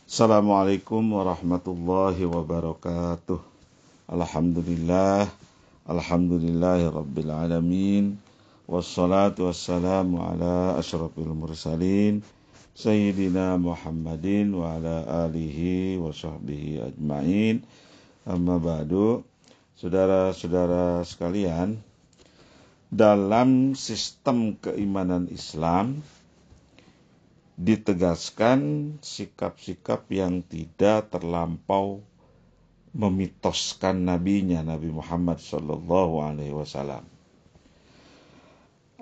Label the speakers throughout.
Speaker 1: Assalamualaikum warahmatullahi wabarakatuh. Alhamdulillahi rabbil alamin. Wassalatu wassalamu ala asyrafil mursalin Sayyidina Muhammadin wa ala alihi wa sahbihi ajma'in. Amma ba'du. Saudara-saudara sekalian, dalam sistem keimanan Islam ditegaskan sikap-sikap yang tidak terlampau memitoskan nabinya, Nabi Muhammad SAW.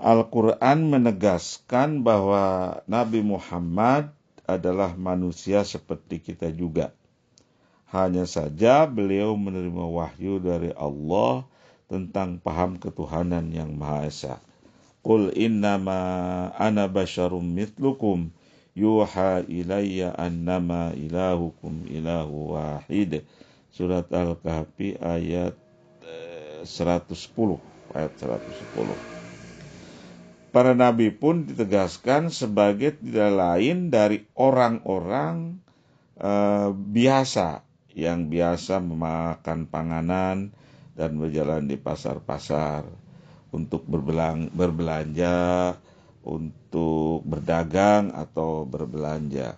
Speaker 1: Al-Quran menegaskan bahwa Nabi Muhammad adalah manusia seperti kita juga. Hanya saja beliau menerima wahyu dari Allah tentang paham ketuhanan yang Maha Esa. Qul innama ana basyarum mithlukum yuha ilayya annama ilahukum ilahu wahid. Surat Al-Kahfi ayat 110. Para nabi pun ditegaskan sebagai tidak lain dari orang-orang biasa yang biasa memakan panganan dan berjalan di pasar-pasar untuk berbelanja, untuk berdagang atau berbelanja.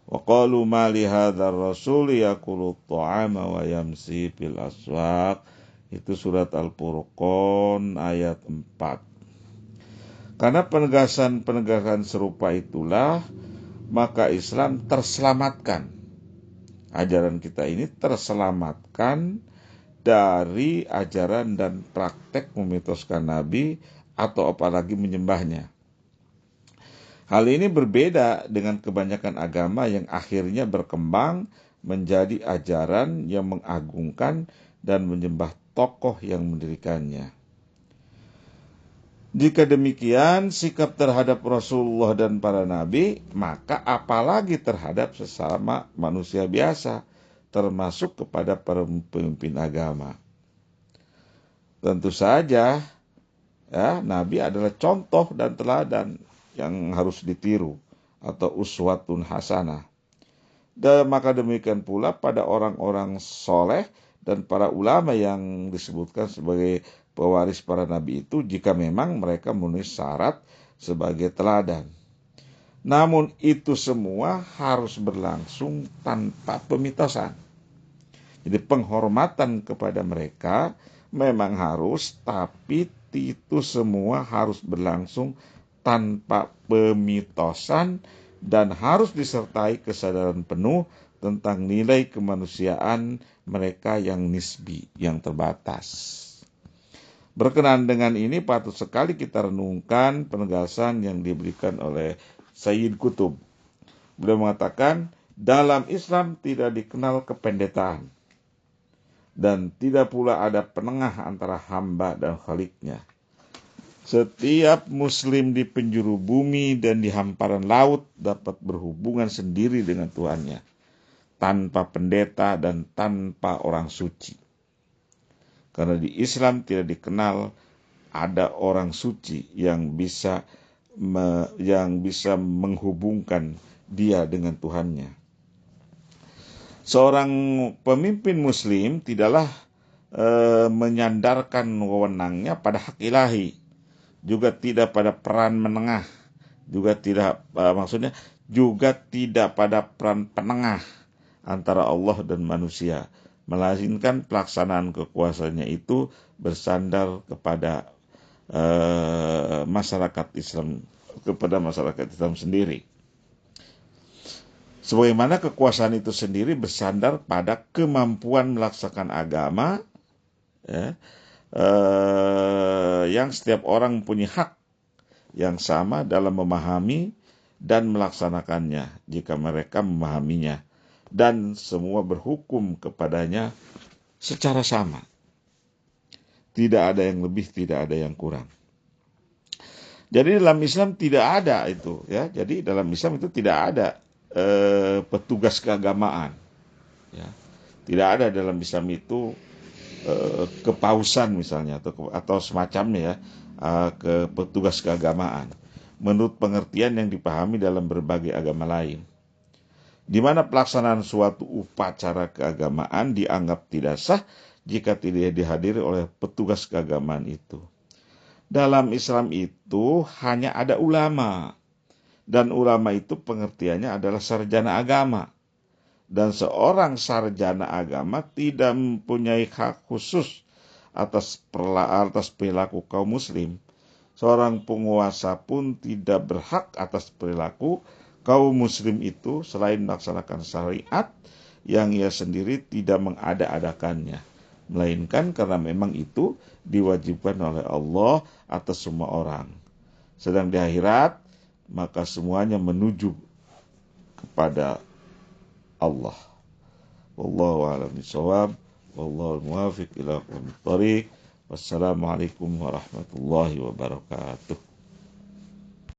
Speaker 1: Wa qalu ma li hadzal rasul yaqulu at-ta'ama wa yamsi fil aswaq. Itu surat Al-Furqan ayat 4. Karena penegasan serupa itulah maka Islam terselamatkan. Ajaran kita ini terselamatkan dari ajaran dan praktek memitoskan Nabi atau apalagi menyembahnya. Hal ini berbeda dengan kebanyakan agama yang akhirnya berkembang menjadi ajaran yang mengagungkan dan menyembah tokoh yang mendirikannya. Jika demikian sikap terhadap Rasulullah dan para nabi, maka apalagi terhadap sesama manusia biasa, termasuk kepada para pemimpin agama. Tentu saja, Nabi adalah contoh dan teladan yang harus ditiru atau uswatun hasanah. Dan maka demikian pula pada orang-orang soleh dan para ulama yang disebutkan sebagai pewaris para nabi itu, jika memang mereka memenuhi syarat sebagai teladan. Namun itu semua harus berlangsung tanpa pemitosan. Jadi penghormatan kepada mereka memang harus, tapi itu semua harus berlangsung tanpa pemitosan dan harus disertai kesadaran penuh tentang nilai kemanusiaan mereka yang nisbi, yang terbatas. Berkenaan dengan ini patut sekali kita renungkan penegasan yang diberikan oleh Sayyid Qutb. Beliau mengatakan, dalam Islam tidak dikenal kependetaan dan tidak pula ada penengah antara hamba dan Khaliknya. Setiap muslim di penjuru bumi dan di hamparan laut dapat berhubungan sendiri dengan Tuhannya, tanpa pendeta dan tanpa orang suci. Karena di Islam tidak dikenal ada orang suci yang bisa menghubungkan dia dengan Tuhannya. Seorang pemimpin muslim tidaklah menyandarkan wewenangnya pada hak ilahi, juga tidak pada peran menengah, juga tidak pada peran penengah antara Allah dan manusia, melainkan pelaksanaan kekuasaannya itu bersandar kepada masyarakat Islam sendiri. Sebagaimana kekuasaan itu sendiri bersandar pada kemampuan melaksanakan agama, yang setiap orang mempunyai hak yang sama dalam memahami dan melaksanakannya jika mereka memahaminya, dan semua berhukum kepadanya secara sama. Tidak ada yang lebih, tidak ada yang kurang. Jadi dalam Islam tidak ada itu, ya. Jadi dalam Islam itu tidak ada petugas keagamaan, ya. Tidak ada dalam Islam itu kepausan misalnya atau semacamnya, ke petugas keagamaan menurut pengertian yang dipahami dalam berbagai agama lain. di mana pelaksanaan suatu upacara keagamaan dianggap tidak sah jika tidak dihadiri oleh petugas keagamaan itu. Dalam Islam itu hanya ada ulama, dan ulama itu pengertiannya adalah sarjana agama. Dan seorang sarjana agama tidak mempunyai hak khusus atas perilaku kaum muslim. Seorang penguasa pun tidak berhak atas perilaku kaum muslim itu selain melaksanakan syariat yang ia sendiri tidak mengada-adakannya, melainkan karena memang itu diwajibkan oleh Allah atas semua orang. Sedang di akhirat, maka semuanya menuju kepada Allah. Wallahu a'lam bishawab. Wallahu muwaffiq ila aqwamit thoriq. Wassalamualaikum warahmatullahi wabarakatuh.